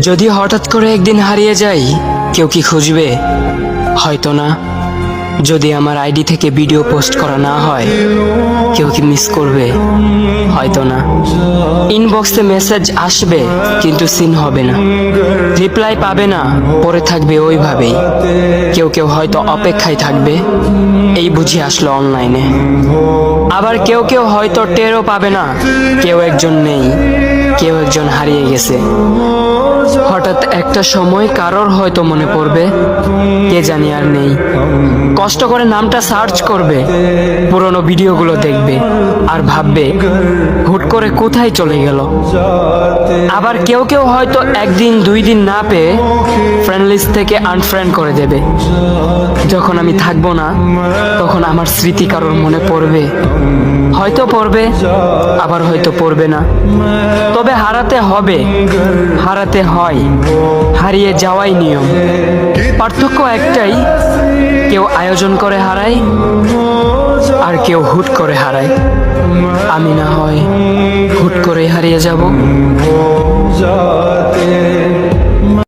যদি হঠাৎ করে একদিন হারিয়ে যাই, কেউ কি খুঁজবে? হয়তো না। যদি আমার আইডি থেকে ভিডিও পোস্ট করা না হয়, কেউ কি মিস করবে? হয়তো না। ইনবক্সে মেসেজ আসবে কিন্তু সিন হবে না, রিপ্লাই পাবে না, পরে থাকবে ওইভাবেই। কেউ কেউ হয়তো অপেক্ষায় থাকবে, এই বুঝি আসলো অনলাইনে। আবার কেউ কেউ হয়তো টেরও পাবে না, কেউ একজন নেই, কেউ একজন হারিয়ে গেছে। হঠাৎ একটা সময় কারোর হয়তো মনে পড়বে, কে জানি আর নেই। কষ্ট করে নামটা সার্চ করবে, পুরনো ভিডিওগুলো দেখবে আর ভাববে হুট করে কোথায় চলে গেল। আবার কেউ কেউ হয়তো একদিন দুই দিন না পেয়ে ফ্রেন্ড লিস্ট থেকে আনফ্রেন্ড করে দেবে। যখন আমি থাকবো না, তখন আমার স্মৃতি কারোর মনে পড়বে, হয়তো পড়বে, আবার হয়তো পড়বে না। তবে হারাতে হবে, হারাতে হয়, হারিয়ে যাওয়াই নিয়ম। পার্থক্য একটাই, কেউ আয়োজন করে হারায় আর কেউ হুট করে হারায়। আমি না হয় হুট করে হারিয়ে যাব।